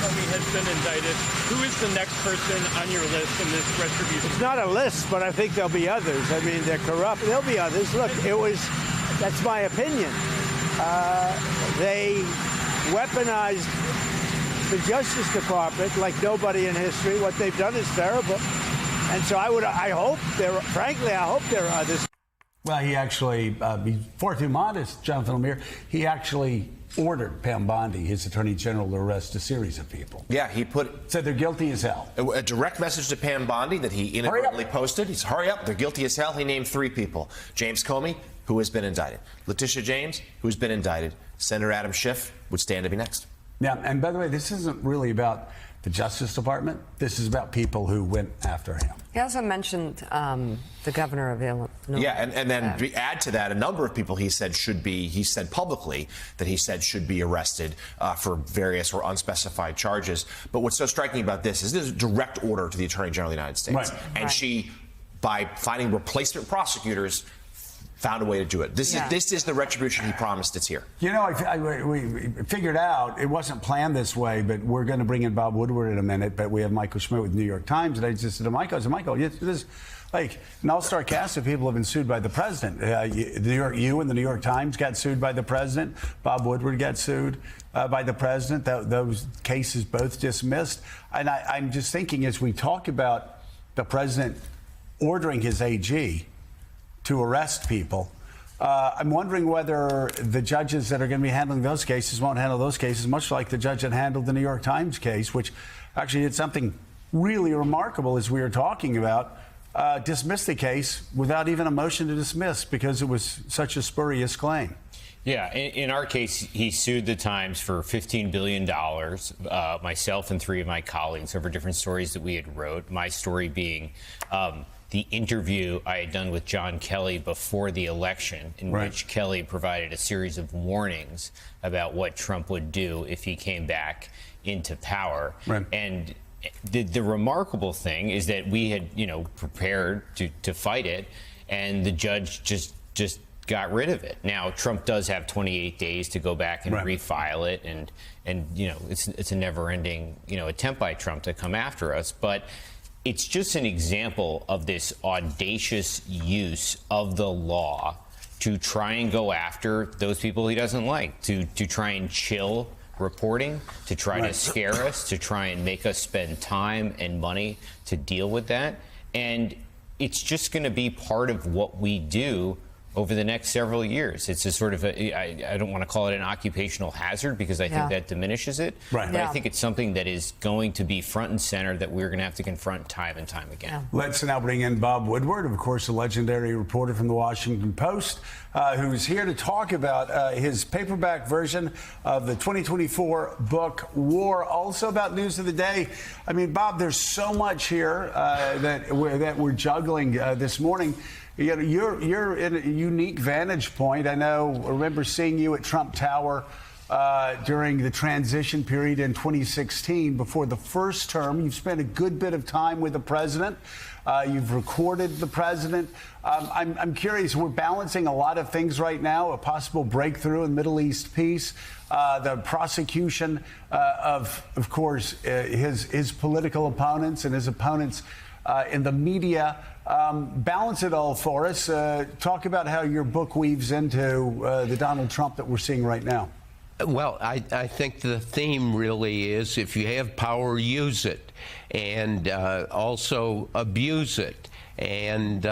Comey has been indicted. Who is the next person on your list in this retribution? It's not a list, but I think there'll be others. I mean, they're corrupt. There'll be others. Look, that's my opinion. They weaponized the Justice Department like nobody in history. What they've done is terrible. And so I hope there are others. Well, he actually, he's far too modest, Jonathan Lemire. He actually ordered Pam Bondi, his attorney general, to arrest a series of people. Yeah, he said they're guilty as hell. A direct message to Pam Bondi that he inadvertently posted. He's hurry up, they're guilty as hell. He named 3 people. James Comey, who has been indicted. Letitia James, who's been indicted. Senator Adam Schiff would stand to be next. Yeah, and by the way, this isn't really about the Justice Department. This is about people who went after him. He also mentioned the governor of Illinois. Yeah, and then add to that a number of people he said publicly that he said should be arrested for various or unspecified charges. But what's so striking about this is a direct order to the Attorney General of the United States. Right. And she, by finding replacement prosecutors, found a way to do it. This is the retribution he promised. It's here. You know, we figured out it wasn't planned this way, but we're going to bring in Bob Woodward in a minute. But we have Michael Schmidt with New York Times, and I just said to Michael, this like an all-star cast of people have been sued by the president. You and the New York Times got sued by the president. Bob Woodward got sued by the president. Those cases both dismissed. And I'm just thinking, as we talk about the president ordering his AG to arrest people, I'm wondering whether the judges that are going to be handling those cases won't handle those cases much like the judge that handled the New York Times case, which actually did something really remarkable, as we were talking about, dismissed the case without even a motion to dismiss because it was such a spurious claim. Yeah, in our case, he sued the Times for $15 billion, myself and 3 of my colleagues, over different stories that we had wrote, my story being the interview I had done with John Kelly before the election, in which Kelly provided a series of warnings about what Trump would do if he came back into power. Right. And the remarkable thing is that we had, prepared to fight it, and the judge just got rid of it. Now, Trump does have 28 days to go back and refile it, and it's a never-ending, attempt by Trump to come after us. But it's just an example of this audacious use of the law to try and go after those people he doesn't like, to try and chill reporting, to try to scare us, to try and make us spend time and money to deal with that. And it's just going to be part of what we do over the next several years. It's a sort of I don't want to call it an occupational hazard because I think that diminishes it. But I think it's something that is going to be front and center that we're going to have to confront time and time again. Let's now bring in Bob Woodward, of course, a legendary reporter from the Washington Post, who's here to talk about his paperback version of the 2024 book, War, also about news of the day. I mean, Bob, there's so much here that we're juggling this morning. You're in a unique vantage point. I remember seeing you at Trump Tower during the transition period in 2016 before the first term. You've spent a good bit of time with the president. You've recorded the president. I'm curious, we're balancing a lot of things right now, a possible breakthrough in Middle East peace, the prosecution of course, his political opponents and his opponents in the media. Balance it all for us. Talk about how your book weaves into the Donald Trump that we're seeing right now. Well, I think the theme really is if you have power, use it, and also abuse it. And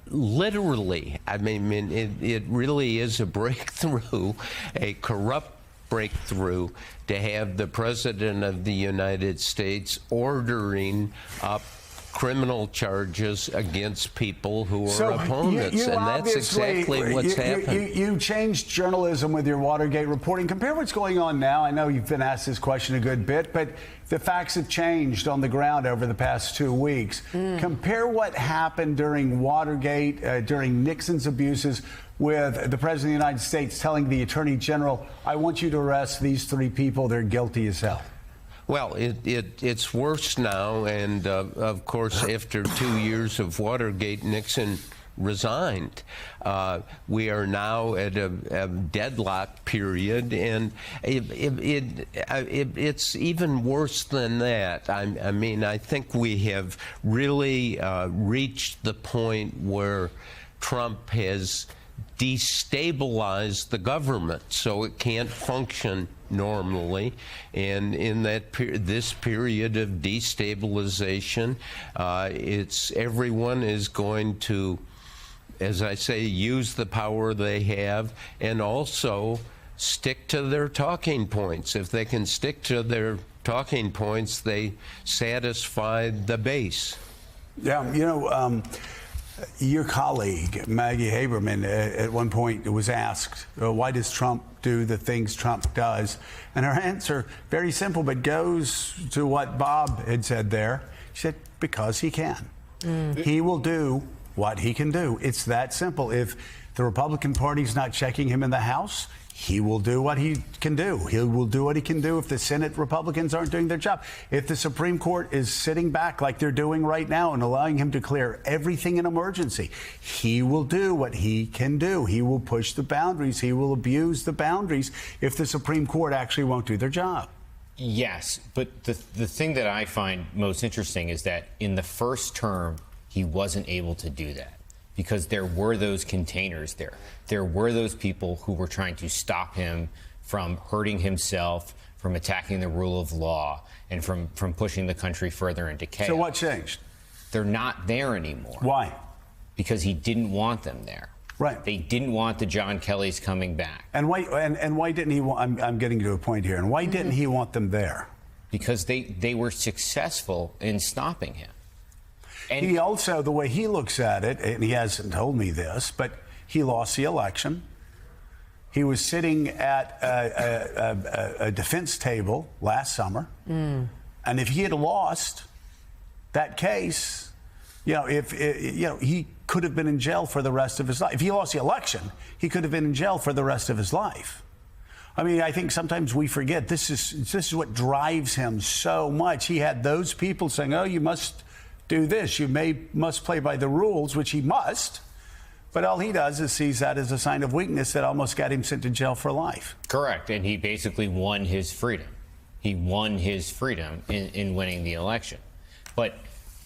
literally, I mean, it really is a breakthrough, a corrupt breakthrough, to have the President of the United States ordering up criminal charges against people who are opponents, and that's exactly what's happened. You changed journalism with your Watergate reporting. Compare what's going on now. I know you've been asked this question a good bit, but the facts have changed on the ground over the past 2 weeks. Compare what happened during Watergate, during Nixon's abuses, with the President of the United States telling the Attorney General, I want you to arrest these 3 people. They're guilty as hell. Well, it's worse now, and of course, after 2 years of Watergate, Nixon resigned. We are now at a deadlock period, and it's even worse than that. I mean, I think we have really reached the point where Trump has destabilized the government so it can't function normally, and in this period of destabilization, everyone is going to, as I say, use the power they have and also stick to their talking points. If they can stick to their talking points, they satisfy the base. Yeah, your colleague, Maggie Haberman, at one point was asked, why does Trump do the things Trump does? And her answer, very simple, but goes to what Bob had said there. She said, because he can. He will do what he can do. It's that simple. If the Republican Party's not checking him in the House, he will do what he can do. He will do what he can do if the Senate Republicans aren't doing their job. If the Supreme Court is sitting back like they're doing right now and allowing him to clear everything in emergency, he will do what he can do. He will push the boundaries. He will abuse the boundaries if the Supreme Court actually won't do their job. Yes, but the thing that I find most interesting is that in the first term, he wasn't able to do that, because there were those containers there. There were those people who were trying to stop him from hurting himself, from attacking the rule of law, and from pushing the country further into chaos. So what changed? They're not there anymore. Why? Because he didn't want them there. Right. They didn't want the John Kellys coming back. And why didn't he want, I'm getting to a point here, and why didn't he want them there? Because they were successful in stopping him. And he also, the way he looks at it, and he hasn't told me this, but he lost the election. He was sitting at a defense table last summer, and if he had lost that case, he could have been in jail for the rest of his life. If he lost the election, he could have been in jail for the rest of his life. I mean, I think sometimes we forget this is what drives him so much. He had those people saying, "Oh, you must do this. You must play by the rules," which he must. But all he does is sees that as a sign of weakness that almost got him sent to jail for life. Correct. And he basically won his freedom. He won his freedom in winning the election. But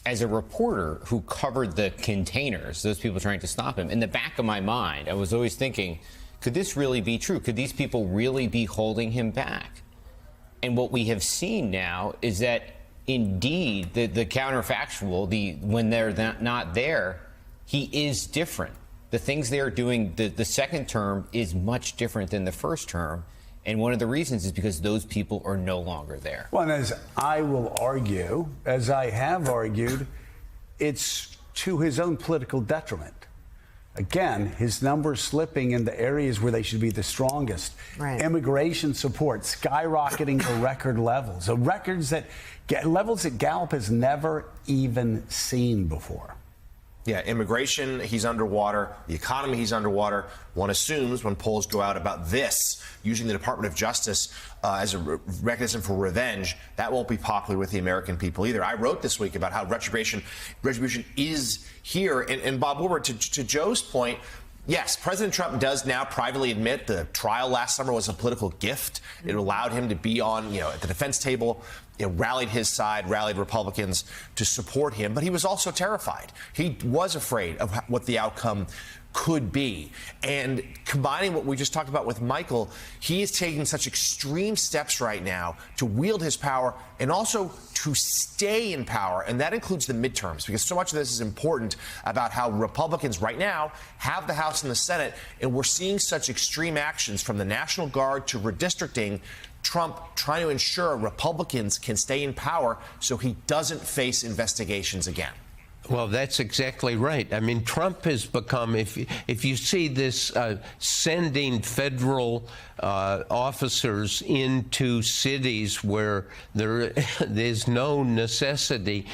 as a reporter who covered the containers, those people trying to stop him, in the back of my mind, I was always thinking, could this really be true? Could these people really be holding him back? And what we have seen now is that indeed, the counterfactual, when they're not there, he is different. The things they are doing, the second term is much different than the first term. And one of the reasons is because those people are no longer there. Well, and as I will argue, as I have argued, it's to his own political detriment. Again, his numbers slipping in the areas where they should be the strongest. Right. Immigration support skyrocketing to record levels, levels that Gallup has never even seen before. Yeah, immigration, he's underwater. The economy, he's underwater. One assumes when polls go out about this, using the Department of Justice as a mechanism for revenge, that won't be popular with the American people either. I wrote this week about how retribution is here. And Bob Woodward, to Joe's point, yes, President Trump does now privately admit the trial last summer was a political gift. It allowed him to be on, at the defense table, rallied his side, rallied Republicans to support him. But he was also terrified. He was afraid of what the outcome could be. And combining what we just talked about with Michael, he is taking such extreme steps right now to wield his power and also to stay in power. And that includes the midterms, because so much of this is important about how Republicans right now have the House and the Senate. And we're seeing such extreme actions from the National Guard to redistricting. Trump trying to ensure Republicans can stay in power so he doesn't face investigations again. Well, that's exactly right. I mean, Trump has become, if you see this sending federal officers into cities where there's no necessity,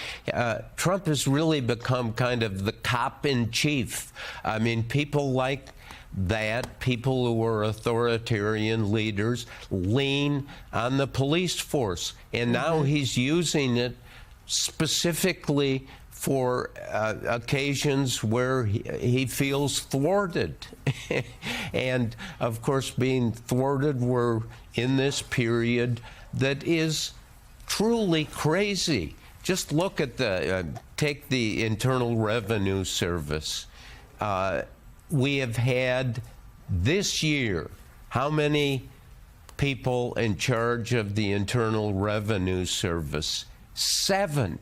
Trump has really become kind of the cop in chief. I mean, people like that, people who are authoritarian leaders, lean on the police force. And now he's using it specifically for occasions where he feels thwarted. And of course, being thwarted, we're in this period that is truly crazy. Just look at take the Internal Revenue Service. We have had this year, how many people in charge of the Internal Revenue Service? 7.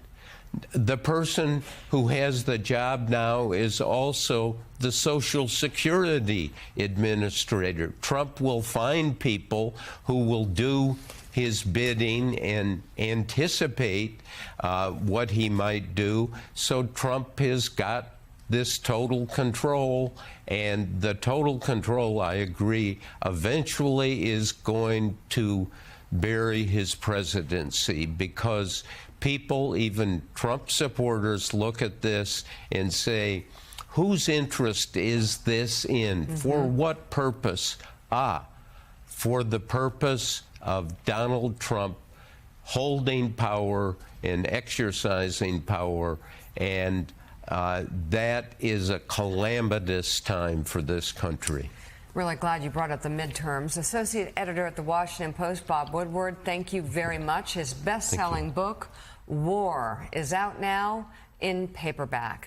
The person who has the job now is also the Social Security Administrator. Trump will find people who will do his bidding and anticipate what he might do. So Trump has got this total control, and the total control, I agree, eventually is going to bury his presidency, because people, even Trump supporters, look at this and say, whose interest is this in? For what purpose? For the purpose of Donald Trump holding power and exercising power, and that is a calamitous time for this country. Really glad you brought up the midterms. Associate editor at the Washington Post, Bob Woodward, thank you very much. His best-selling book, War, is out now in paperback.